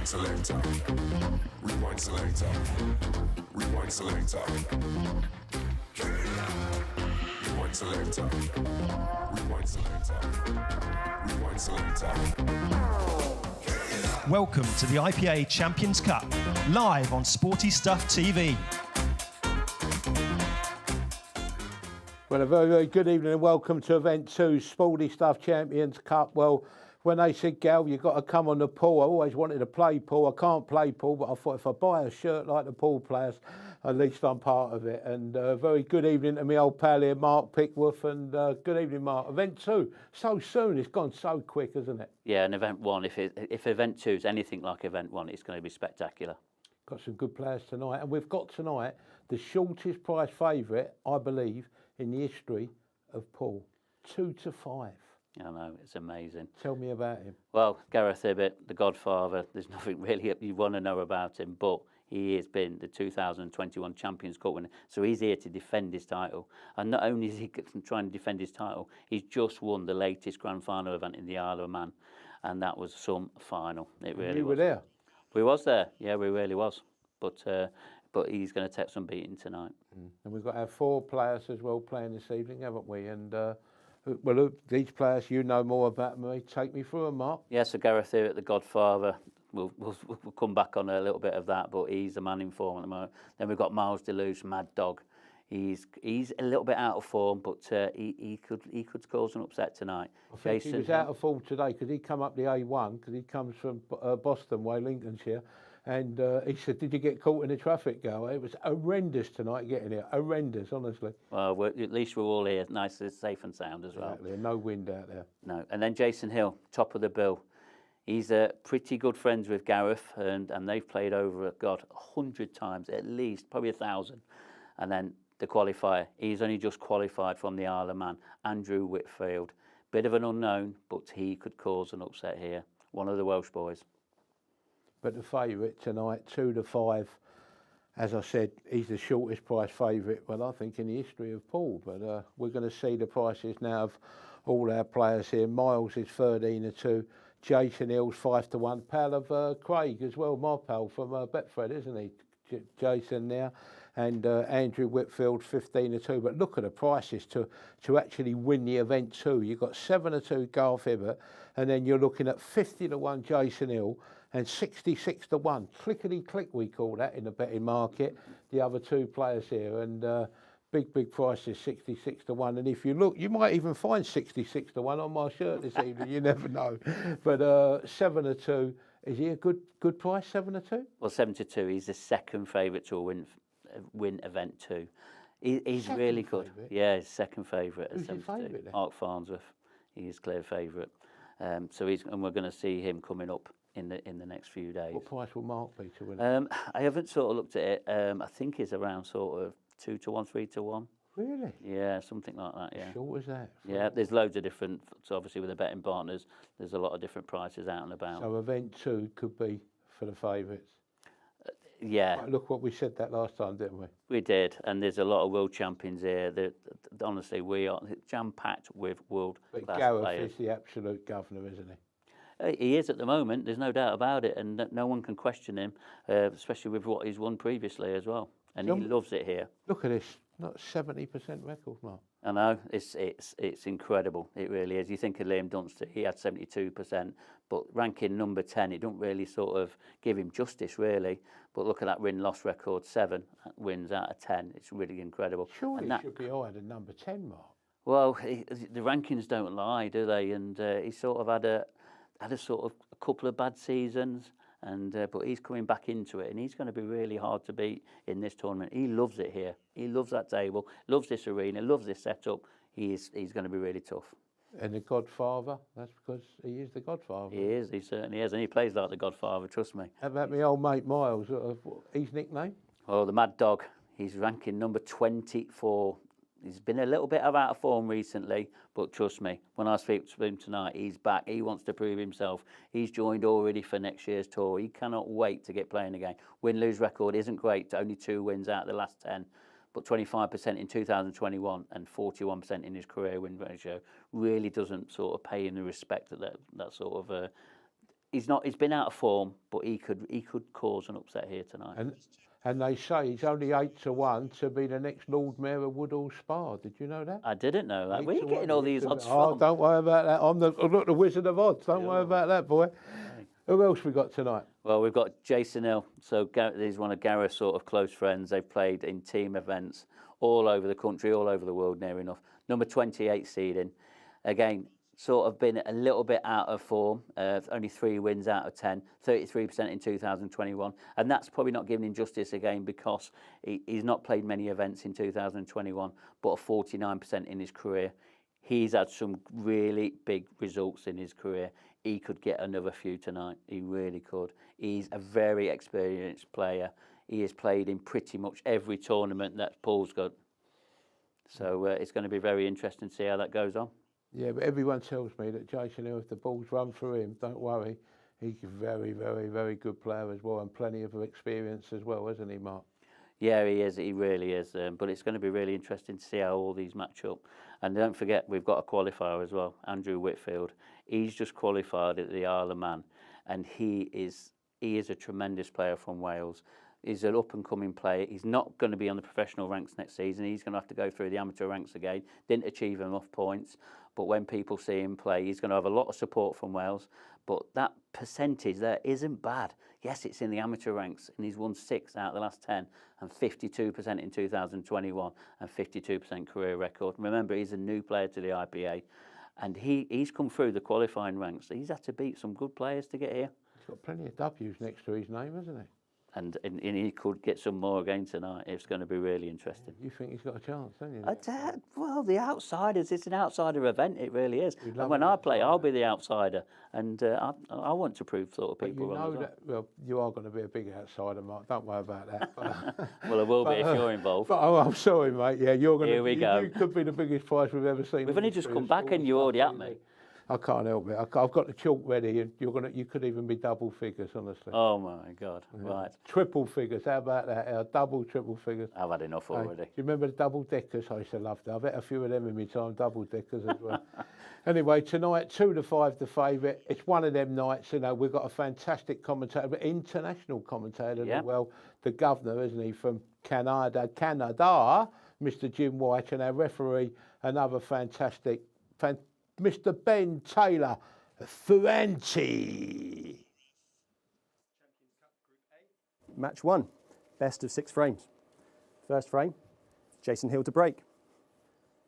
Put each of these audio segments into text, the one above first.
selector. Rewind selector. Rewind selector. Rewind selector. Rewind selector. Rewind selector. Welcome to the IPA Champions Cup, live on Sporty Stuff TV. Well, a very, very good evening and welcome to Event 2, Sporty Stuff Champions Cup. Well, when they said, Gal, you've got to come on the pool, I always wanted to play pool. I can't play pool, but I thought if I buy a shirt like the pool players, at least I'm part of it. And very good evening to my old pal here, Mark Pickworth, and good evening, Mark. Event 2, so soon, it's gone so quick, isn't it? Yeah, and Event 1, if Event 2 is anything like Event 1, it's going to be spectacular. Got some good players tonight, and we've got tonight the shortest price favourite, I believe, in the history of pool, 2 to 5. I know, it's amazing. Tell me about him. Well, Gareth Ibbott, the Godfather, there's nothing really you want to know about him, but he has been the 2021 Champions Cup winner, so he's here to defend his title. And not only is he trying to defend his title, he's just won the latest Grand Final event in the Isle of Man, and that was some final. It really was. You were there? We was there, yeah, we really was. But he's going to take some beating tonight. And we've got our 4 players as well playing this evening, haven't we? And well, look, these players, you know more about me. Take me through them, Mark. Yeah, so Gareth here at the Godfather. We'll come back on a little bit of that, but he's the man in form at the moment. Then we've got Miles Deleuze, Mad Dog. He's a little bit out of form, but he could cause an upset tonight. I think he was out of form today because he come up the A1 because he comes from Boston way, Lincolnshire. And he said, did you get caught in the traffic, Gal? It was horrendous tonight getting here. Horrendous, honestly. Well, at least we're all here, nice, safe and sound as well. Exactly. No wind out there. No. And then Jason Hill, top of the bill. He's pretty good friends with Gareth, and they've played over, 100 times, at least, probably 1,000. And then the qualifier, he's only just qualified from the Isle of Man, Andrew Whitfield. Bit of an unknown, but he could cause an upset here. One of the Welsh boys. But the favourite tonight, 2 to 5, as I said, he's the shortest price favourite, well, I think, in the history of pool. But we're going to see the prices now of all our players here. Miles is 13 to 2. Jason Hill's 5 to 1. Pal of Craig as well, my pal from Betfred, isn't he? Jason now. And Andrew Whitfield, 15 to 2. But look at the prices to actually win the Event 2. You've got 7 to 2 Gareth Ibbott, and then you're looking at 50 to 1 Jason Hill, and 66 to 1. Clickety-click, we call that in the betting market. The other 2 players here, and big prices, 66 to 1. And if you look, you might even find 66 to 1 on my shirt this evening. You never know. But 7 to 2, is he a good price, 7 to 2? Well, 7 to 2, he's the second favourite to win Event 2. He's second really good. Favourite? Yeah, he's second favourite. Who's your favourite then? Mark Farnsworth. He's clear favourite. And we're going to see him coming up in the next few days. What price will Mark be to win? I haven't sort of looked at it. I think he's around sort of 2 to 1, 3 to 1. Really? Yeah, something like that. Yeah. Short as that? Yeah, there's loads of different. So obviously with the betting partners, there's a lot of different prices out and about. So Event 2 could be for the favourites. Yeah. Right, look what we said that last time, didn't we? We did, and there's a lot of world champions here. Honestly, we are jam-packed with world-class players. But Gareth is the absolute governor, isn't he? He is at the moment, there's no doubt about it, and no one can question him, especially with what he's won previously as well. And he loves it here. Look at this, not 70% record, Mark. I know, it's incredible, it really is. You think of Liam Dunster, he had 72%, but ranking number 10, it don't really sort of give him justice, really. But look at that win-loss record, 7 wins out of 10, it's really incredible. Surely it should be higher than number 10, Mark. Well, the rankings don't lie, do they? And he sort of had a sort of a couple of bad seasons, and but he's coming back into it, and he's going to be really hard to beat in this tournament. He loves it here. He loves that table, loves this arena, loves this setup. He's going to be really tough. And the Godfather, that's because he is the Godfather. He is, he certainly is, and he plays like the Godfather, trust me. How about my old mate Miles, his nickname? Oh, the Mad Dog. He's ranking number 24. He's been a little bit out of form recently, but trust me, when I speak to him tonight, he's back. He wants to prove himself. He's joined already for next year's tour. He cannot wait to get playing again. Win-lose record isn't great, only 2 wins out of the last 10, but 25% in 2021 and 41% in his career win ratio really doesn't sort of pay him the respect that sort of he's not. He's been out of form, but he could cause an upset here tonight. And they say he's only 8-1 to be the next Lord Mayor of Woodhall Spa. Did you know that? I didn't know that. Where are you 8-1, getting all these odds Oh, from? don't worry about that. I'm not the Wizard of Odds. Don't worry about that, boy. Right. Who else we got tonight? Well, we've got Jason Hill. So he's one of Gareth's sort of close friends. They've played in team events all over the country, all over the world, near enough. Number 28 seeding. Again, sort of been a little bit out of form. Only 3 wins out of 10, 33% in 2021. And that's probably not giving him justice again because he's not played many events in 2021, but a 49% in his career. He's had some really big results in his career. He could get another few tonight. He really could. He's a very experienced player. He has played in pretty much every tournament that Paul's got. So it's going to be very interesting to see how that goes on. Yeah, but everyone tells me that Jason Hill, if the balls run through him, don't worry. He's a very, very, very good player as well, and plenty of experience as well, isn't he, Mark? Yeah, he is. He really is. But it's going to be really interesting to see how all these match up. And don't forget, we've got a qualifier as well, Andrew Whitfield. He's just qualified at the Isle of Man, and he is a tremendous player from Wales. He's an up-and-coming player. He's not going to be on the professional ranks next season. He's going to have to go through the amateur ranks again. Didn't achieve enough points. But when people see him play, he's going to have a lot of support from Wales. But that percentage there isn't bad. Yes, it's in the amateur ranks, and he's won 6 out of the last 10, and 52% in 2021, and 52% career record. Remember, he's a new player to the IPA, and he's come through the qualifying ranks. He's had to beat some good players to get here. He's got plenty of W's next to his name, hasn't he? And he could get some more again tonight. It's going to be really interesting. You think he's got a chance, don't you? Well, the outsiders, it's an outsider event, it really is. And when I play, I'll be the outsider. And I want to prove sort of people wrong. wrong. You know that, well, you are going to be a big outsider, Mark. Don't worry about that. Well, I will be if you're involved. But I'm sorry, mate. Yeah, you're going to. Here we go. You could be the biggest prize we've ever seen. We've only just come back and you already at me. I can't help it. I've got the chalk ready, and you could even be double figures, honestly. Oh my God! Yeah. Right. Triple figures. How about that? Double, triple figures. I've had enough already. Do you remember the double deckers? I used to love that. I bet a few of them in my time, double deckers as well. Anyway, tonight 2-5 the favourite. It's one of them nights. You know, we've got a fantastic commentator, but international commentator as well. The governor, isn't he, from Canada, Mr. Jim White, and our referee, another fantastic. Mr. Ben Taylor Ferranti. Match 1, best of 6 frames. First frame, Jason Hill to break.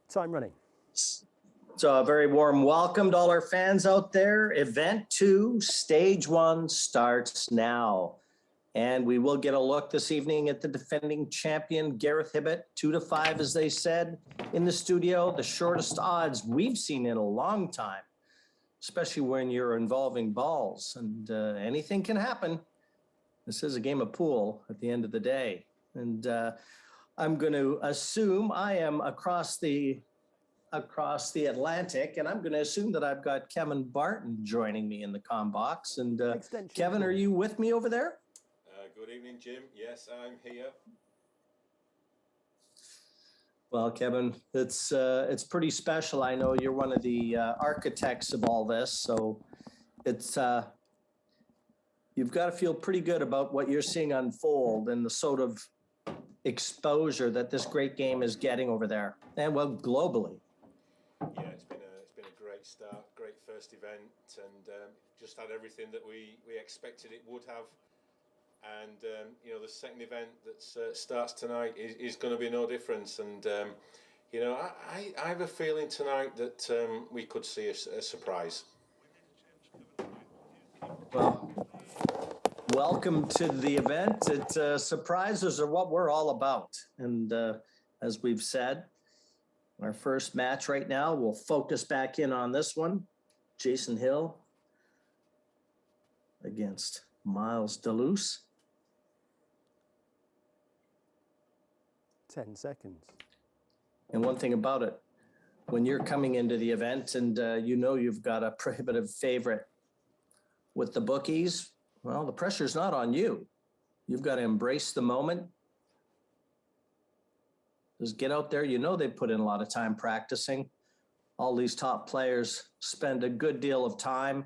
Time running. So a very warm welcome to all our fans out there. Event 2, stage 1 starts now. And we will get a look this evening at the defending champion, Gareth Hibbett, 2-5, as they said, in the studio. The shortest odds we've seen in a long time, especially when you're involving balls. And anything can happen. This is a game of pool at the end of the day. And I'm going to assume I am across the Atlantic, and I'm going to assume that I've got Kevin Barton joining me in the comm box. And Kevin, are you with me over there? Good evening, Jim. Yes, I'm here. Well, Kevin, it's pretty special. I know you're one of the architects of all this, so it's you've got to feel pretty good about what you're seeing unfold and the sort of exposure that this great game is getting over there, and well, globally. Yeah, it's been a great start, great first event, and just had everything that we expected it would have. And you know, the second event that starts tonight is going to be no difference. And you know, I have a feeling tonight that we could see a surprise. Well, welcome to the event. Surprises are what we're all about. And as we've said, our first match right now, we'll focus back in on this one. Jason Hill against Miles Deleuze. 10 seconds. And one thing about it, when you're coming into the event and you know you've got a prohibitive favorite with the bookies, well, the pressure's not on you. You've got to embrace the moment. Just get out there. You know they put in a lot of time practicing. All these top players spend a good deal of time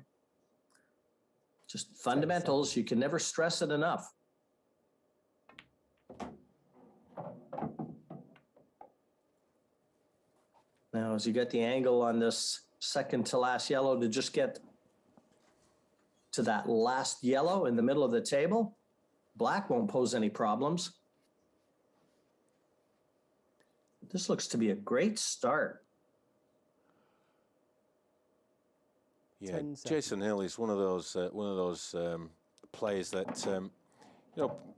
Just fundamentals. You can never stress it enough. Now, as you get the angle on this second to last yellow to just get to that last yellow in the middle of the table, black won't pose any problems. This looks to be a great start. Yeah, Jason Hill is one of those players that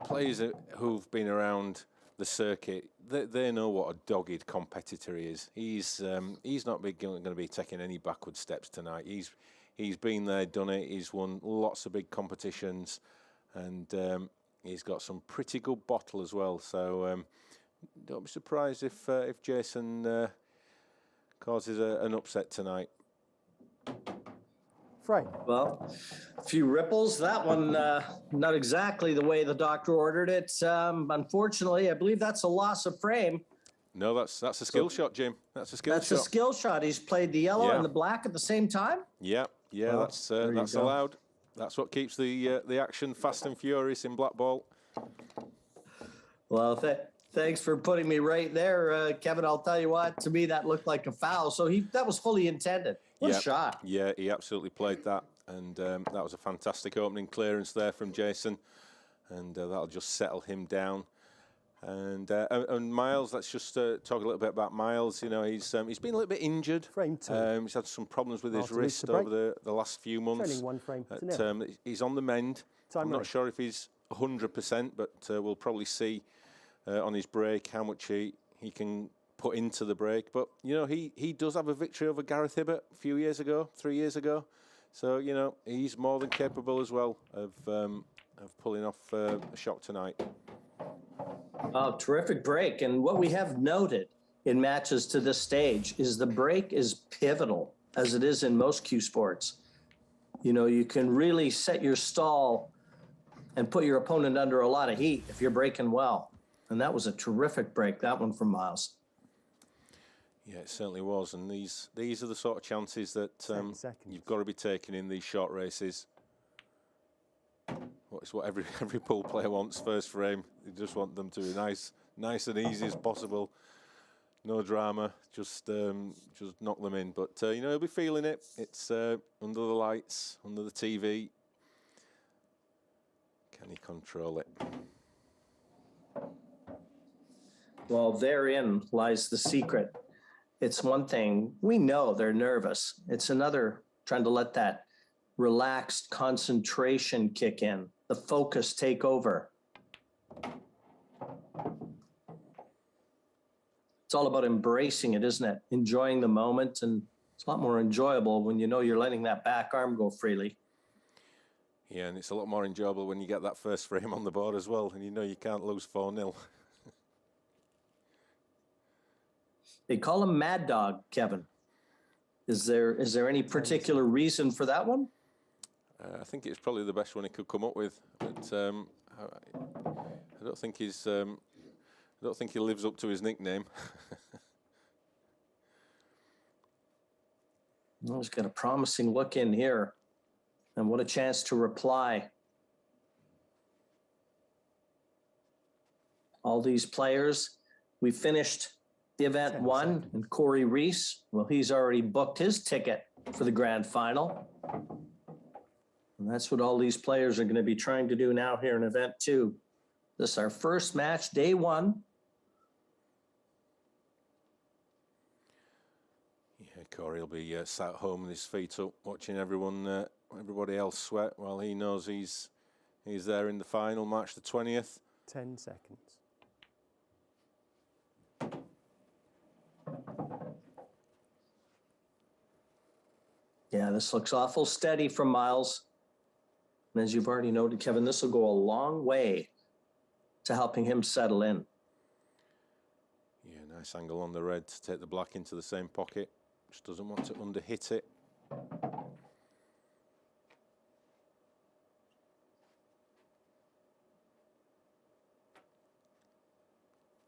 players who've been around the circuit. They know what a dogged competitor he is. He's not going to be taking any backward steps tonight. He's been there, done it. He's won lots of big competitions, and he's got some pretty good bottle as well. So don't be surprised if Jason causes an upset tonight. Frame. Well, a few ripples. That one, not exactly the way the doctor ordered it. Unfortunately, I believe that's a loss of frame. No, that's a skill shot, Jim. That's a skill shot. That's a skill shot. He's played the yellow and the black at the same time. Yeah, Oh, that's allowed. That's what keeps the action fast and furious in black ball. Well, thanks for putting me right there, Kevin. I'll tell you what. To me, that looked like a foul. So that was fully intended. What a shot! Yeah, he absolutely played that, and that was a fantastic opening clearance there from Jason, and that'll just settle him down. And Miles, let's just talk a little bit about Miles. You know, he's been a little bit injured. Frame two. He's had some problems with his wrist over the last few months. Trailing one frame to nil. He's on the mend. I'm not sure if he's 100%, but we'll probably see on his break how much he can put into the break. But you know, he does have a victory over Gareth Hibbert a few years ago, 3 years ago. So you know, he's more than capable as well of pulling off a shot tonight. Oh, terrific break. And what we have noted in matches to this stage is the break is pivotal, as it is in most cue sports. You know, you can really set your stall and put your opponent under a lot of heat if you're breaking well. And that was a terrific break, that one from Miles. Yeah, it certainly was. And these are the sort of chances that you've got to be taking in these short races. It's what every pool player wants first frame. You just want them to be nice and easy as possible. No drama, just knock them in. But you know, he'll be feeling it. It's under the lights, under the TV. Can he control it? Well, therein lies the secret. It's one thing, we know they're nervous. It's another trying to let that relaxed concentration kick in, the focus take over. It's all about embracing it, isn't it? Enjoying the moment, and it's a lot more enjoyable when you know you're letting that back arm go freely. Yeah, and it's a lot more enjoyable when you get that first frame on the board as well, and you know you can't lose 4-0. They call him Mad Dog, Kevin. Is there any particular reason for that one? I think it's probably the best one he could come up with, but I don't think he lives up to his nickname. Well, he's got a promising look in here, and what a chance to reply. All these players, we finished the event one, and Corey Reese, well, he's already booked his ticket for the grand final. And that's what all these players are going to be trying to do now here in event two. This is our first match, day one. Yeah, Corey will be sat home with his feet up, watching everybody else sweat while he knows he's there in the final, March the 20th. 10 seconds. Yeah, this looks awful steady from Miles. And as you've already noted, Kevin, this will go a long way to helping him settle in. Yeah, nice angle on the red to take the black into the same pocket. Just doesn't want to underhit it.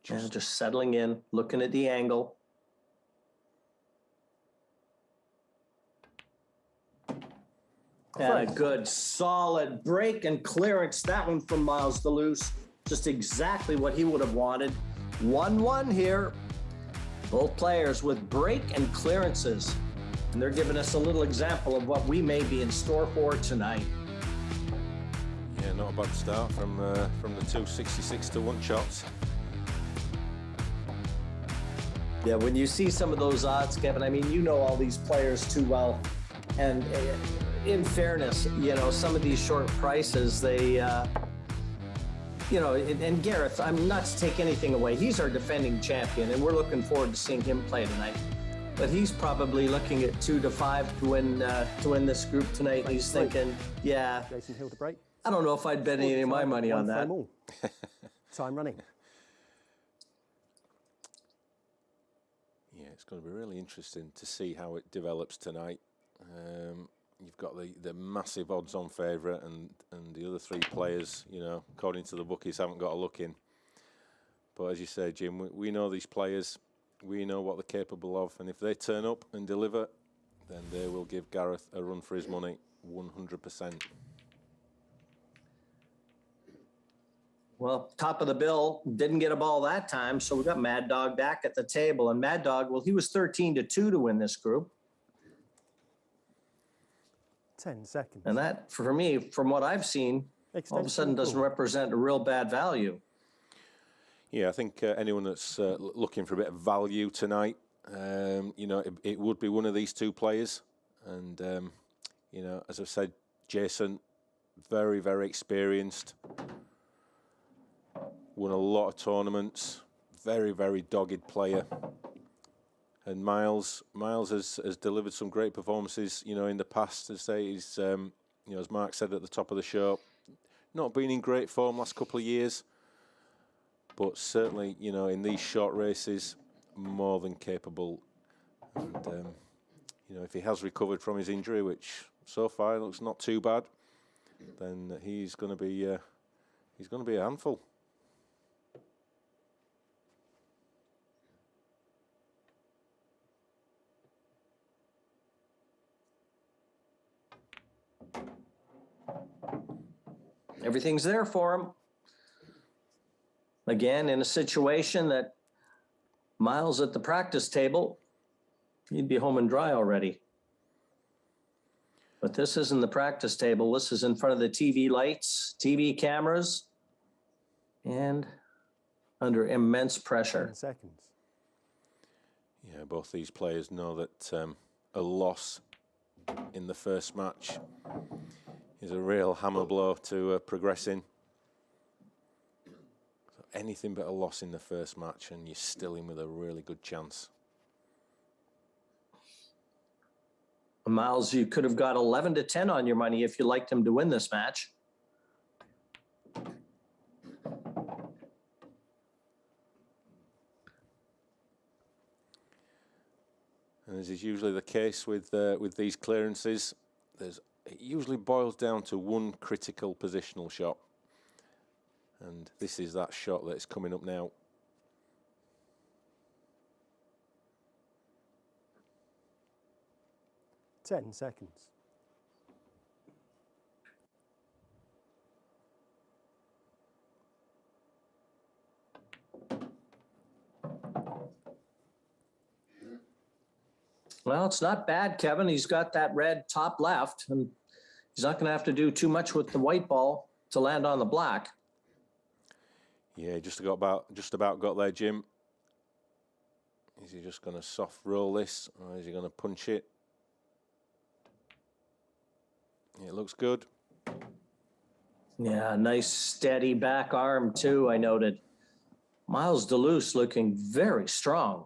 Just settling in, looking at the angle. And a good solid break and clearance. That one from Miles DeLuce. Just exactly what he would have wanted. 1-1 here. Both players with break and clearances. And they're giving us a little example of what we may be in store for tonight. Yeah, not a bad start from the 266 to 1 shots. Yeah, when you see some of those odds, Kevin, I mean, you know all these players too well. And in fairness, you know, some of these short prices, they, you know, and Gareth, I'm not to take anything away. He's our defending champion, and we're looking forward to seeing him play tonight. But he's probably looking at 2 to 5 to win this group tonight. He's thinking, yeah. Jason Hill to break. I don't know if I'd bet any of my money on that. Time running. Yeah, it's going to be really interesting to see how it develops tonight. You've got the massive odds-on favourite, and the other 3 players, you know, according to the bookies, haven't got a look in. But as you say, Jim, we know these players. We know what they're capable of, and if they turn up and deliver, then they will give Gareth a run for his money, 100%. Well, top of the bill, didn't get a ball that time, so we got Mad Dog back at the table. And Mad Dog, well, he was 13 to 2 to win this group. 10 seconds. And that, for me, from what I've seen, all of a sudden doesn't represent a real bad value. Yeah, I think anyone that's looking for a bit of value tonight, you know, it would be one of these 2 players. And, you know, as I've said, Jason, very, very experienced. Won a lot of tournaments, very, very dogged player. And Miles has delivered some great performances, you know, in the past. As say, he's, you know, as Mark said at the top of the show, not been in great form last couple of years, but certainly, you know, in these short races, more than capable. And you know, if he has recovered from his injury, which so far looks not too bad, then he's going to be a handful. Everything's there for him. Again, in a situation that Miles at the practice table, he'd be home and dry already. But this isn't the practice table. This is in front of the TV lights, TV cameras, and under immense pressure. 10 seconds. Yeah, both these players know that a loss in the first match is a real hammer blow to progressing. So anything but a loss in the first match, and you're still in with a really good chance. Miles, you could have got 11 to 10 on your money if you liked him to win this match. And as is usually the case with these clearances, it usually boils down to one critical positional shot. And this is that shot that's coming up now. Ten seconds. Well, it's not bad, Kevin. He's got that red top left, and he's not going to have to do too much with the white ball to land on the black. Yeah, just about got there, Jim. Is he just going to soft roll this, or is he going to punch it? Yeah, it looks good. Yeah, nice steady back arm too, I noted. Miles DeLuce looking very strong.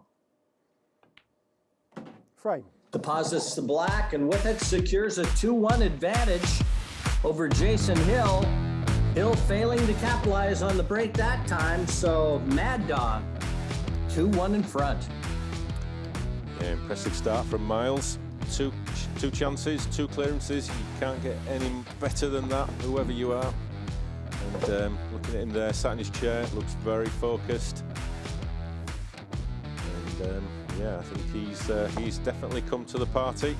Frame. Deposits the black, and with it secures a 2-1 advantage over Jason Hill. Hill failing to capitalize on the break that time, so Mad Dog 2-1 in front. Yeah, impressive start from Miles. Two chances, 2 clearances. You can't get any better than that, whoever you are. And looking at him there, sat in his chair, looks very focused. And yeah, I think he's definitely come to the party.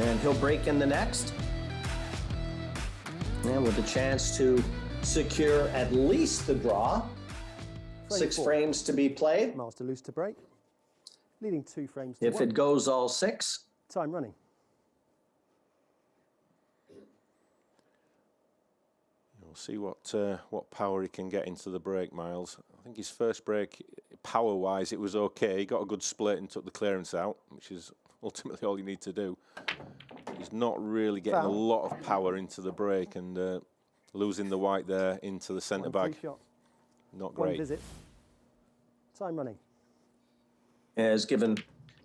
And he'll break in the next. And with a chance to secure at least the draw. Frame 6 4. frames to be played. Miles to loose to break. Leading 2 frames to If 1. it goes all 6. Time running. We'll see what power he can get into the break, Miles. I think his first break, power-wise, it was okay. He got a good split and took the clearance out, which is ultimately all you need to do. He's not really getting a lot of power into the break and losing the white there into the centre bag. Shot. Not 1 great. visit. Time running. Has given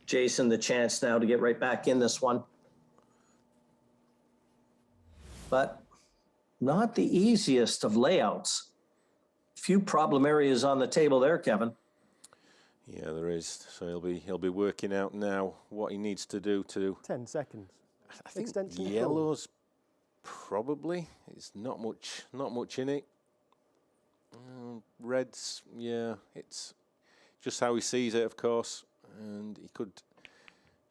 Jason the chance now to get right back in this one. But not the easiest of layouts. Few problem areas on the table there, Kevin. Yeah, there is. So he'll be working out now what he needs to do to. 10 seconds. I think Extension full. yellow's probably. It's not much in it. Reds, yeah, it's just how he sees it, of course, and he could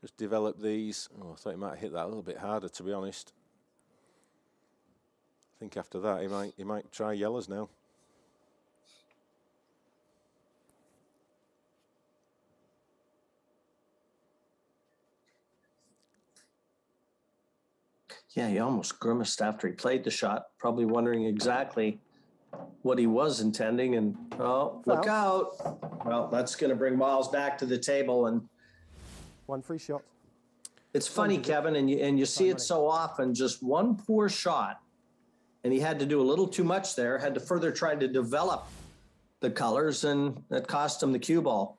just develop these. Oh, I thought he might hit that a little bit harder, to be honest. I think after that he might try yellows now. Yeah, he almost grimaced after he played the shot, probably wondering exactly what he was intending. And, oh, look out. Well, that's going to bring Miles back to the table. And 1 free shot. it's funny, Kevin, and you see it so often, just one poor shot. And he had to do a little too much there, had to further try to develop the colors, and that cost him the cue ball.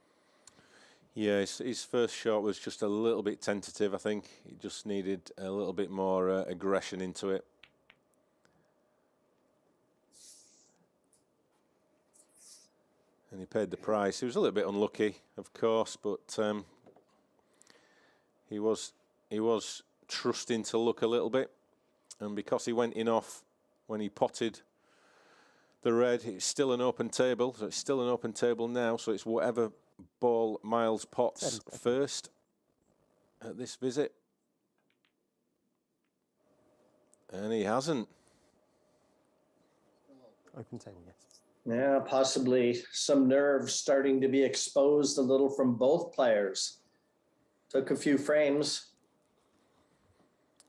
Yeah, his first shot was just a little bit tentative, I think. He just needed a little bit more aggression into it. And he paid the price. He was a little bit unlucky, of course, but he was trusting to luck a little bit. And because he went in off when he potted the red, it's still an open table. So it's still an open table now, so it's whatever ball Miles pots first at this visit. And he hasn't. Open table, yes. Yeah, possibly some nerves starting to be exposed a little from both players. Took a few frames,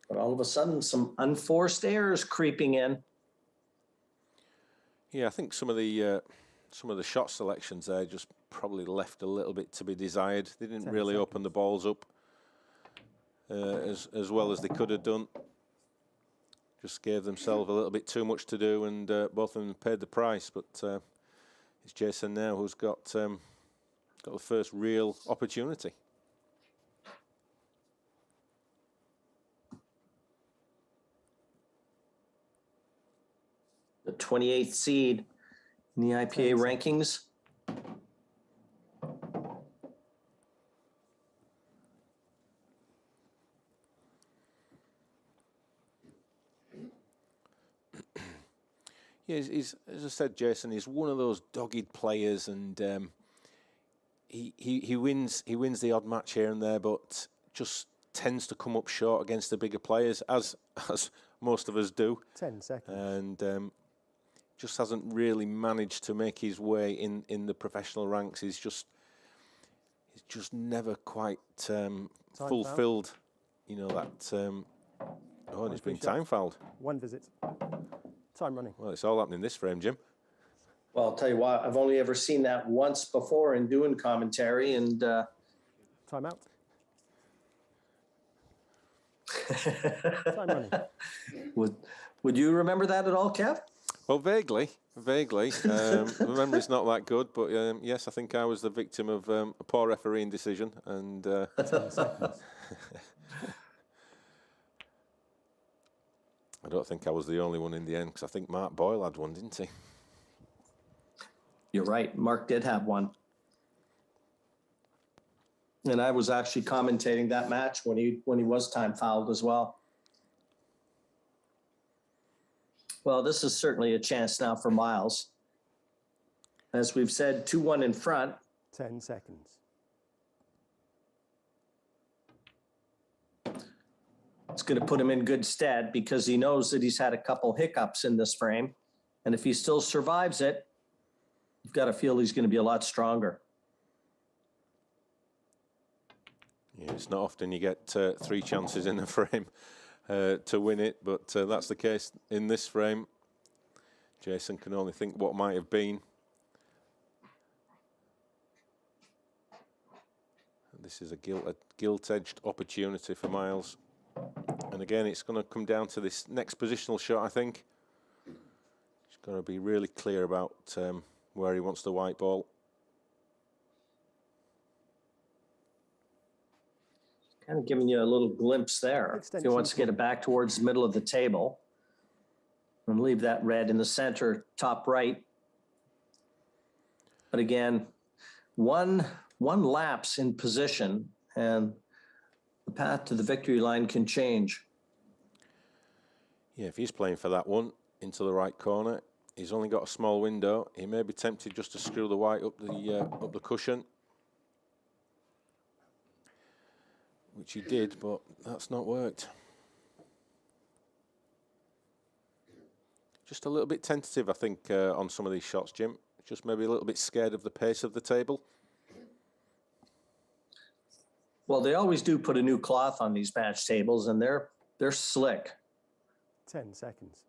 but all of a sudden some unforced errors creeping in. Yeah, I think some of the shot selections there just probably left a little bit to be desired. They didn't really open the balls up as well as they could have done. Just gave themselves a little bit too much to do, and both of them paid the price. But it's Jason now who's got the first real opportunity. The 28th seed in the IPA rankings. Yeah, he's, as I said, Jason, he's one of those dogged players, and he wins the odd match here and there, but just tends to come up short against the bigger players, as most of us do. 10 seconds. And just hasn't really managed to make his way in the professional ranks. He's just never quite fulfilled, you know, that. Oh, and he's been time fouled. 1 visit. Time running. Well, it's all happening this frame, Jim. Well, I'll tell you what, I've only ever seen that once before in doing commentary, and time out. Time running. Would you remember that at all, Kev? Well, vaguely. The memory's not that good, but yes, I think I was the victim of a poor refereeing decision, and 10 seconds. I don't think I was the only one in the end, because I think Mark Boyle had one, didn't he? You're right. Mark did have one. And I was actually commentating that match when he was time fouled as well. Well, this is certainly a chance now for Miles. As we've said, 2-1 in front. 10 seconds. It's going to put him in good stead because he knows that he's had a couple hiccups in this frame. And if he still survives it, you've got to feel he's going to be a lot stronger. Yeah, it's not often you get 3 chances in a frame to win it, but that's the case in this frame. Jason can only think what might have been. This is a gilt-edged opportunity for Miles. And again, it's going to come down to this next positional shot, I think. He's got to be really clear about where he wants the white ball. Kind of giving you a little glimpse there. If he wants to get it back towards the middle of the table and leave that red in the center, top right. But again, one lapse in position and the path to the victory line can change. Yeah, if he's playing for that one into the right corner, he's only got a small window. He may be tempted just to screw the white up the cushion, which he did, but that's not worked. Just a little bit tentative, I think, on some of these shots, Jim. Just maybe a little bit scared of the pace of the table. Well, they always do put a new cloth on these match tables, and they're slick. 10 seconds.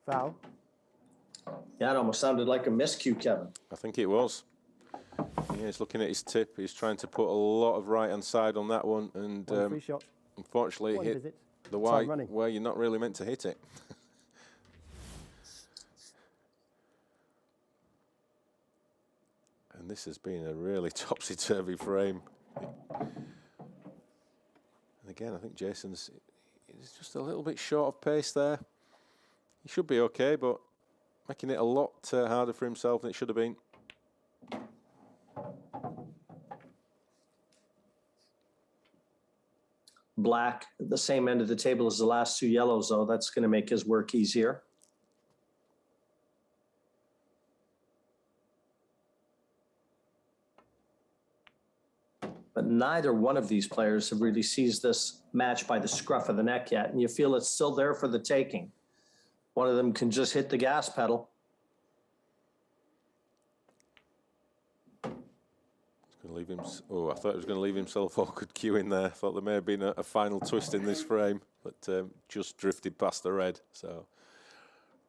Foul. Yeah, it almost sounded like a miscue, Kevin. I think it was. Yeah, he's looking at his tip. He's trying to put a lot of right-hand side on that one, and free shot. Unfortunately hit the white where you're not really meant to hit it. And this has been a really topsy-turvy frame. And again, I think Jason's just a little bit short of pace there. He should be okay, but making it a lot harder for himself than it should have been. Black at the same end of the table as the last 2 yellows, though. That's going to make his work easier. But neither one of these players have really seized this match by the scruff of the neck yet, and you feel it's still there for the taking. One of them can just hit the gas pedal. Leave him. Oh, I thought he was going to leave himself awkward cue in there. I thought there may have been a final twist in this frame, but just drifted past the red. So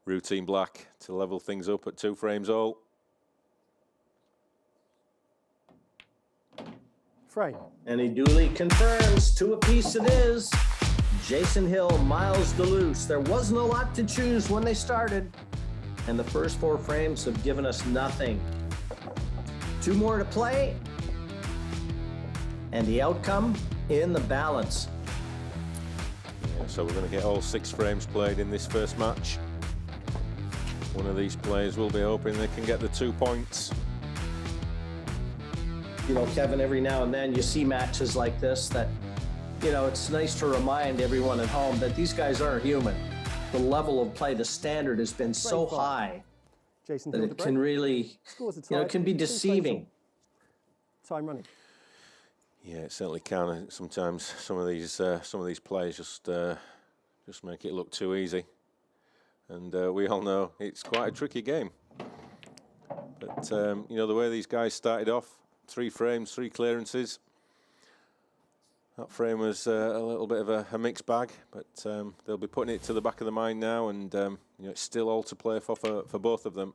routine black to level things up at 2 frames all. Frame. And he duly confirms 2 apiece it is. Jason Hill, Miles Deleuze. There wasn't a lot to choose when they started, and the first 4 frames have given us nothing. 2 more to play, and the outcome in the balance. Yeah, so we're going to get all 6 frames played in this first match. One of these players will be hoping they can get the 2 points. You know, Kevin, every now and then you see matches like this that, you know, it's nice to remind everyone at home that these guys aren't human. The level of play, the standard has been so high Jason that it can really, you know, it can be deceiving. Time running. Yeah, it certainly can. Sometimes some of these players just make it look too easy, and we all know it's quite a tricky game. But you know, the way these guys started off, 3 frames, 3 clearances. That frame was a little bit of a mixed bag, but they'll be putting it to the back of the mind now, and you know, it's still all to play for both of them.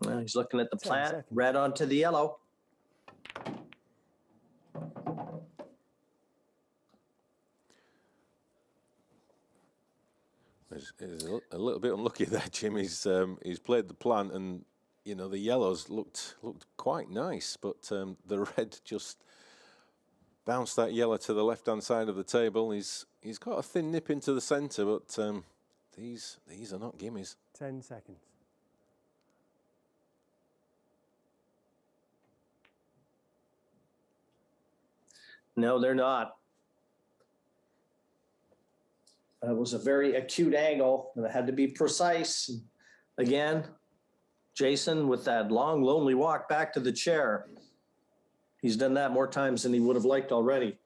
Well, he's looking at the plant, red onto the yellow. He's a little bit unlucky there, Jim. He's played the plant, and you know, the yellows looked quite nice, but the red just bounced that yellow to the left-hand side of the table. He's got a thin nip into the centre, but these are not gimmies. 10 seconds. No, they're not. That was a very acute angle, and it had to be precise. Again, Jason with that long, lonely walk back to the chair. He's done that more times than he would have liked already.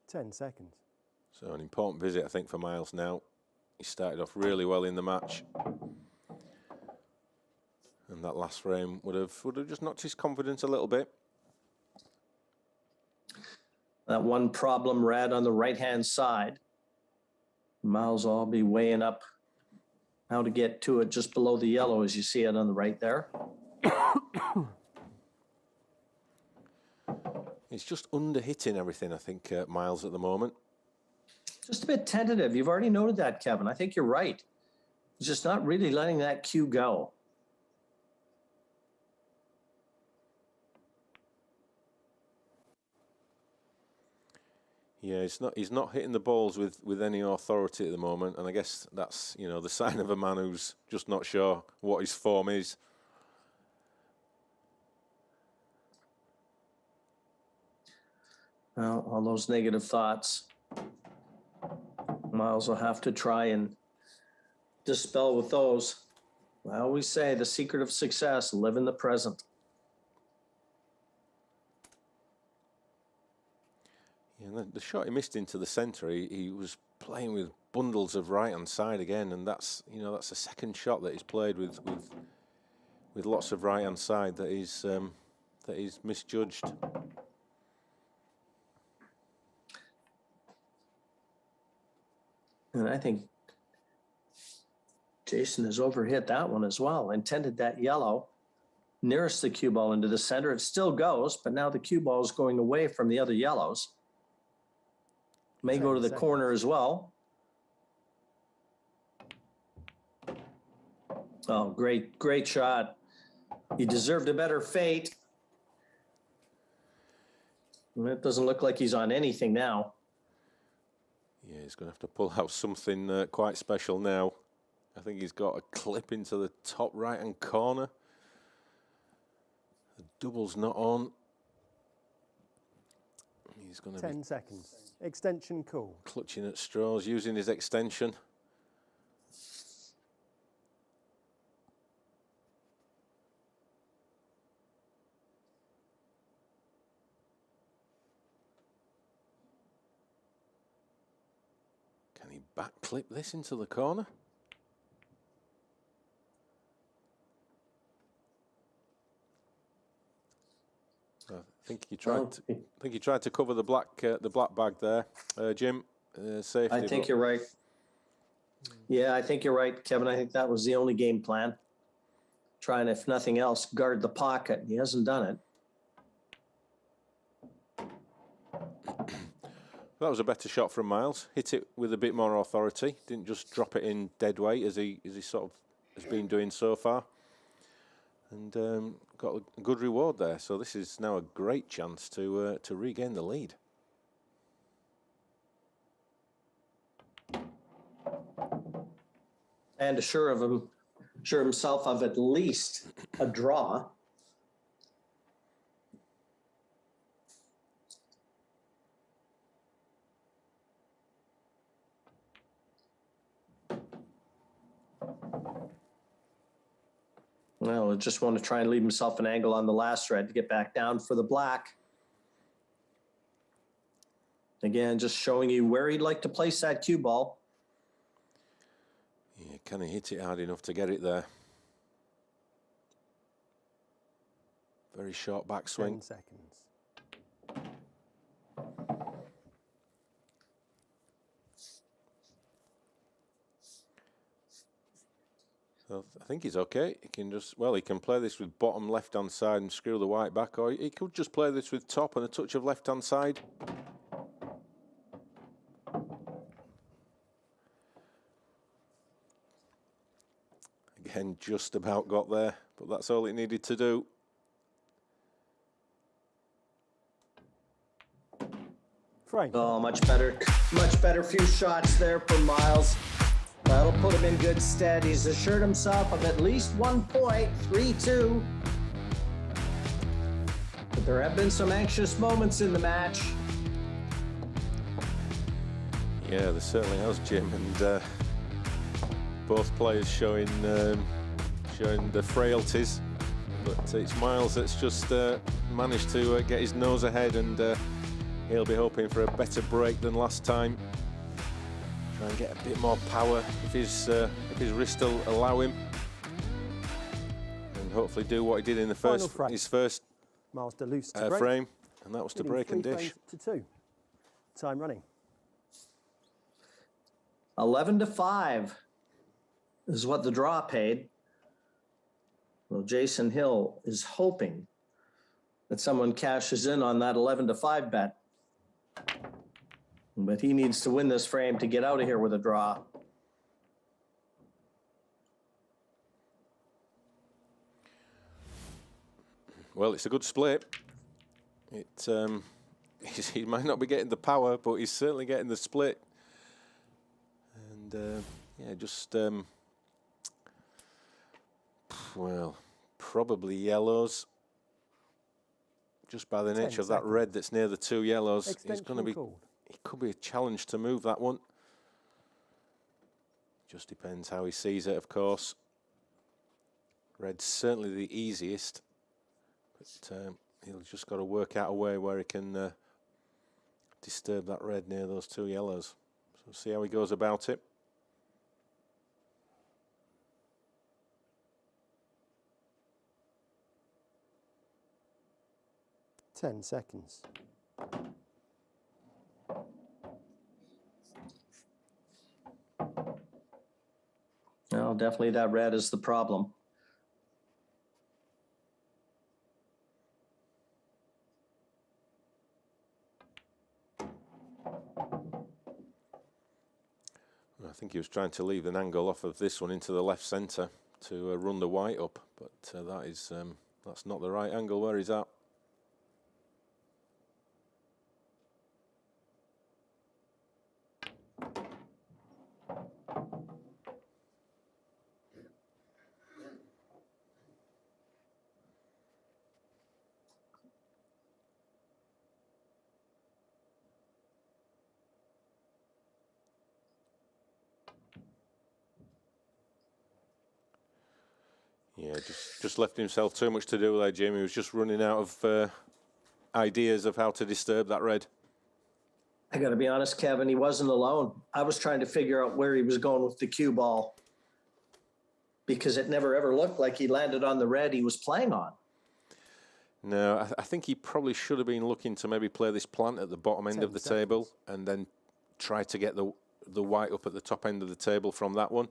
Ten seconds. So an important visit, I think, for Miles now. He started off really well in the match. And that last frame would have just knocked his confidence a little bit. That one problem red on the right-hand side. Miles will be weighing up how to get to it just below the yellow as you see it on the right there. He's just under-hitting everything, I think, Miles, at the moment. Just a bit tentative. You've already noted that, Kevin. I think you're right. He's just not really letting that cue go. Yeah, he's not hitting the balls with any authority at the moment, and I guess that's, you know, the sign of a man who's just not sure what his form is. Well, all those negative thoughts, Miles will have to try and dispel with those. I always say the secret of success, live in the present. Yeah, the shot he missed into the centre, he was playing with bundles of right-hand side again, and that's, you know, that's the second shot that he's played with lots of right-hand side that he's misjudged. And I think Jason has overhit that one as well. Intended that yellow nearest the cue ball into the center. It still goes, but now the cue ball is going away from the other yellows. May go to the corner as well. Oh, great shot. He deserved a better fate. And it doesn't look like he's on anything now. Yeah, he's going to have to pull out something quite special now. I think he's got a clip into the top right-hand corner. The double's not on. He's going to 10 seconds. Extension call. Clutching at straws, using his extension. Can he back clip this into the corner? I think he tried. I think he tried to cover the black bag there, Jim. Safety. I think you're right. Yeah, I think you're right, Kevin. I think that was the only game plan. Trying, if nothing else, guard the pocket. He hasn't done it. That was a better shot from Miles. Hit it with a bit more authority. Didn't just drop it in dead weight as he sort of has been doing so far. And got a good reward there. So this is now a great chance to regain the lead. And assure himself of at least a draw. Well, I just want to try and leave himself an angle on the last thread to get back down for the black. Again, just showing you where he'd like to place that cue ball. Yeah, can he hit it hard enough to get it there? Very short backswing. 10 seconds. So I think he's okay. He can he can play this with bottom left-hand side and screw the white back, or he could just play this with top and a touch of left-hand side. Again, just about got there, but that's all it needed to do. Frame. Oh, much better few shots there for Miles. That'll put him in good stead. He's assured himself of at least 1 point, 3-2. But There have been some anxious moments in the match. Yeah, there certainly has, Jim, and both players showing the frailties. But it's Miles that's just managed to get his nose ahead, and he'll be hoping for a better break than last time. Try and get a bit more power if his wrist will allow him, and hopefully do what he did in the his first Miles Deleuze to break. frame, and that was to Leading break and 3 dish. frames to 2. Time running. 11-5 is what the draw paid. Well, Jason Hill is hoping that someone cashes in on that 11-5 bet. But he needs to win this frame to get out of here with a draw. Well, it's a good split. He might not be getting the power, but he's certainly getting the split. And yeah, just well, probably yellows. Just by the nature of that red that's near the 2 yellows, it's going to be. It could be a challenge to move that one. Just depends how he sees it, of course. Red's certainly the easiest, but he'll just got to work out a way where he can disturb that red near those 2 yellows. So see how he goes about it. Ten seconds. Well, definitely that red is the problem. I think he was trying to leave an angle off of this one into the left centre to run the white up, but that's not the right angle where he's at. Yeah, just left himself too much to do there, Jim. He was just running out of ideas of how to disturb that red. I got to be honest, Kevin, he wasn't alone. I was trying to figure out where he was going with the cue ball because it never ever looked like he landed on the red he was playing on. No, I think he probably should have been looking to maybe play this plant at the bottom end of the table and then try to get the white up at the top end of the table from that one.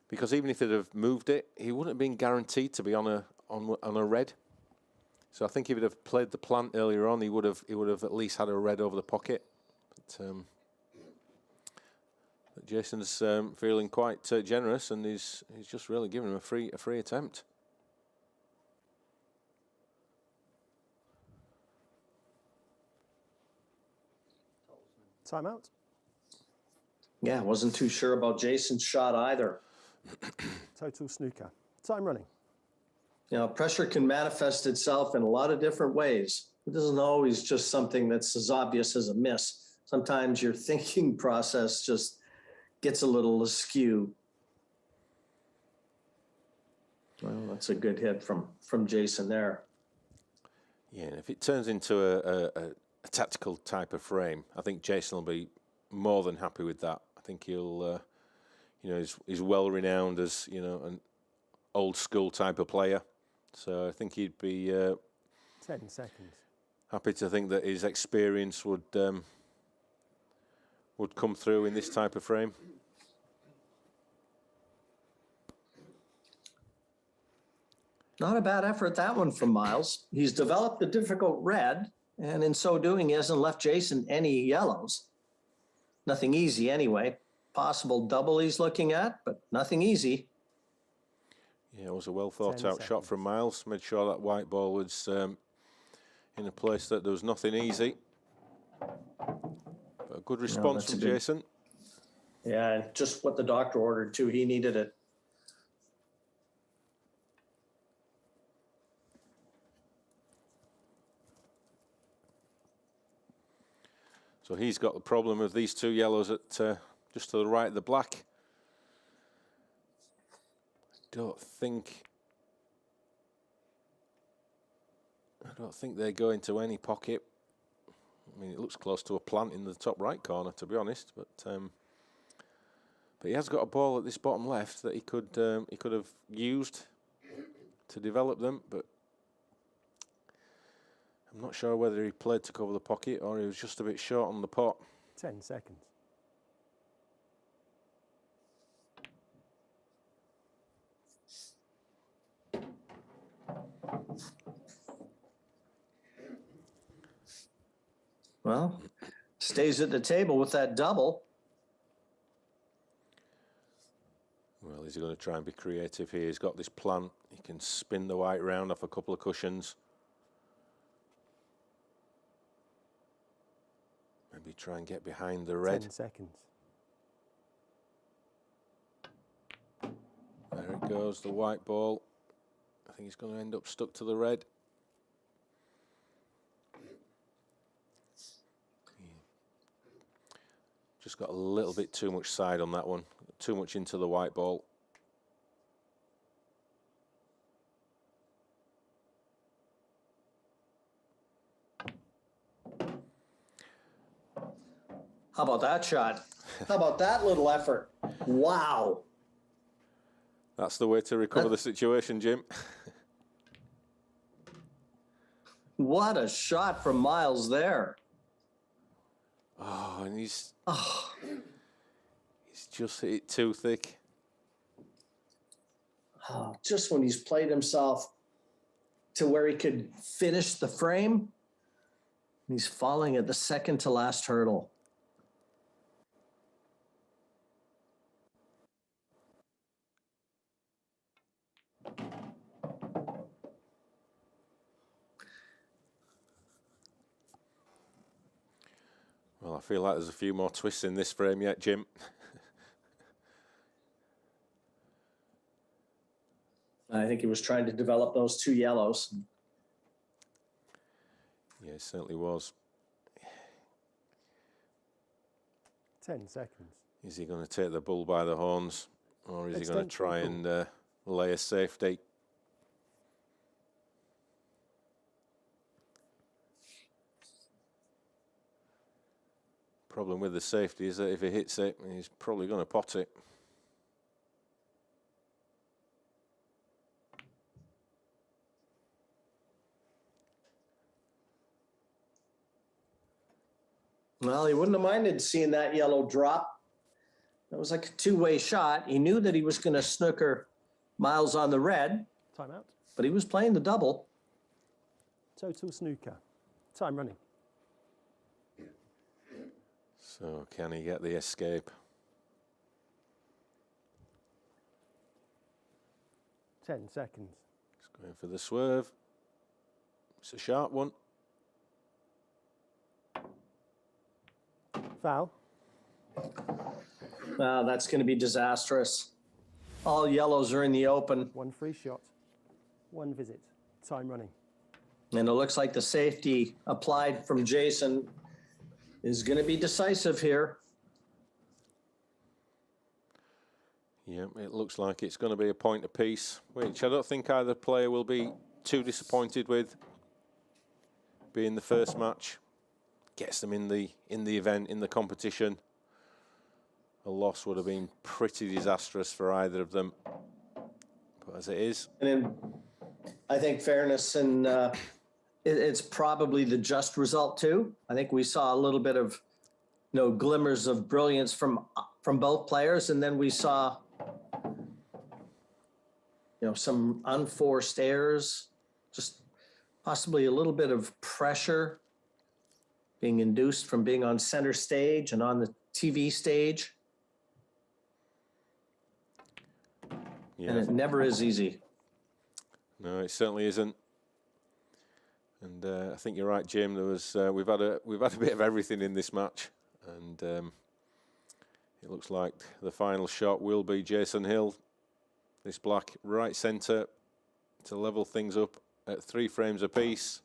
Because even if he'd have moved it, he wouldn't have been guaranteed to be on a red. So I think if he'd have played the plant earlier on, he would have at least had a red over the pocket. But Jason's feeling quite generous, and he's just really giving him a free attempt. Timeout. Yeah, wasn't too sure about Jason's shot either. Total snooker. Time running. You know, pressure can manifest itself in a lot of different ways. It isn't always just something that's as obvious as a miss. Sometimes your thinking process just gets a little askew. Well, that's a good hit from Jason there. Yeah, and if it turns into a tactical type of frame, I think Jason will be more than happy with that. I think he'll, he's well renowned as, an old school type of player. So I think he'd be 10 seconds. Happy to think that his experience would come through in this type of frame. Not a bad effort, that one from Miles. He's developed a difficult red, and in so doing, he hasn't left Jason any yellows. Nothing easy anyway. Possible double he's looking at, but nothing easy. Yeah, it was a well thought out shot from Miles. Made sure that white ball was in a place that there was nothing easy. But a good response from Jason. Yeah, and just what the doctor ordered too. He needed it. So he's got the problem of these two yellows at just to the right of the black. I don't think they go into any pocket. I mean, it looks close to a plant in the top right corner, to be honest. But he has got a ball at this bottom left that he could have used to develop them. But I'm not sure whether he played to cover the pocket or he was just a bit short on the pot. 10 seconds. Well, stays at the table with that double. Well, is he going to try and be creative here? He's got this plant. He can spin the white round off a couple of cushions. Maybe try and get behind the red. 10 seconds. There it goes, the white ball. I think he's going to end up stuck to the red. Just got a little bit too much side on that one. Too much into the white ball. How about that shot? How about that little effort? Wow. That's the way to recover the situation, Jim. What a shot from Miles there. Oh, and he's just hit it too thick. Oh, just when he's played himself to where he could finish the frame, he's falling at the second to last hurdle. Well, I feel like there's a few more twists in this frame yet, Jim. I think he was trying to develop those two yellows. Yeah, it certainly was. 10 seconds. Is he going to take the bull by the horns, or is he going to try and lay a safety? Problem with the safety is that if he hits it, he's probably going to pot it. Well, he wouldn't have minded seeing that yellow drop. That was like a two-way shot. He knew that he was going to snooker Miles on the red. Timeout. But he was playing the double. Total snooker. Time running. So can he get the escape? 10 seconds. He's going for the swerve. It's a sharp one. Foul. That's going to be disastrous. All yellows are in the open. One free shot. One visit. Time running. And it looks like the safety applied from Jason is going to be decisive here. Yeah, it looks like it's going to be a point apiece, which I don't think either player will be too disappointed with. Being the first match, gets them in the event, in the competition. A loss would have been pretty disastrous for either of them, but as it is. And in, I think, fairness, and it's probably the just result too. I think we saw a little bit of, glimmers of brilliance from both players, and then we saw, some unforced errors, just possibly a little bit of pressure being induced from being on center stage and on the TV stage. Yeah. And it never is easy. No, it certainly isn't. And I think you're right, Jim. There was we've had a bit of everything in this match, and it looks like the final shot will be Jason Hill, this black right centre, to level things up at 3 frames apiece.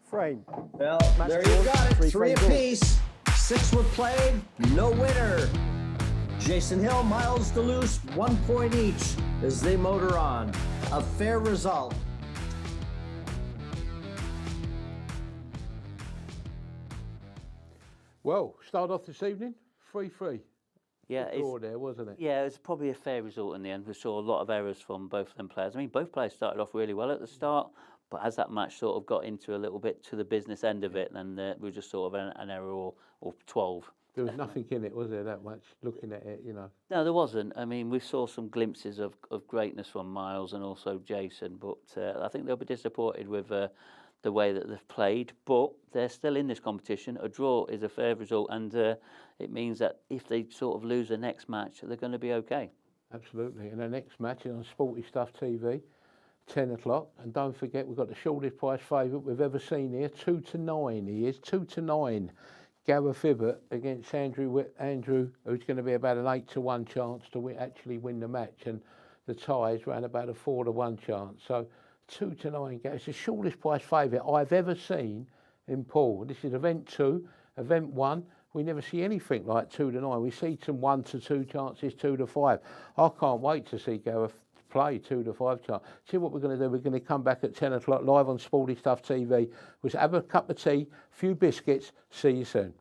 Frame. Well, Match there ball, you got it. 3 3 frame ball. apiece. 6 were played, no winner. Jason Hill, Miles Deleuze, 1 point each as they motor on. A fair result. Well, start off this evening, 3-3. Yeah, Good draw there, wasn't it? yeah, it's probably a fair result in the end. We saw a lot of errors from both of them players. I mean, both players started off really well at the start, but as that match sort of got into a little bit to the business end of it, then we were just sort of an error or 12. There was nothing in it, was there, that much, looking at it, you know? No, there wasn't. I mean, we saw some glimpses of greatness from Miles and also Jason, but I think they'll be disappointed with the way that they've played. But they're still in this competition. A draw is a fair result, and it means that if they sort of lose the next match, they're going to be okay. Absolutely. And the next match is on Sporty Stuff TV, 10 o'clock. And don't forget, we've got the shortest price favourite we've ever seen here, 2-9. He is 2-9. Gareth Ibbott against Andrew, who's going to be about an 8-1 chance to actually win the match, and the ties ran about a 4-1 chance. So 2-9. It's the shortest price favourite I've ever seen in pool. This is event 2, event 1. We never see anything like 2-9. We see some 1-2 chances, 2-5. I can't wait to see Gareth play 2-5 chance. See what we're going to do. We're going to come back at 10 o'clock live on Sporty Stuff TV. We'll have a cup of tea, a few biscuits. See you soon.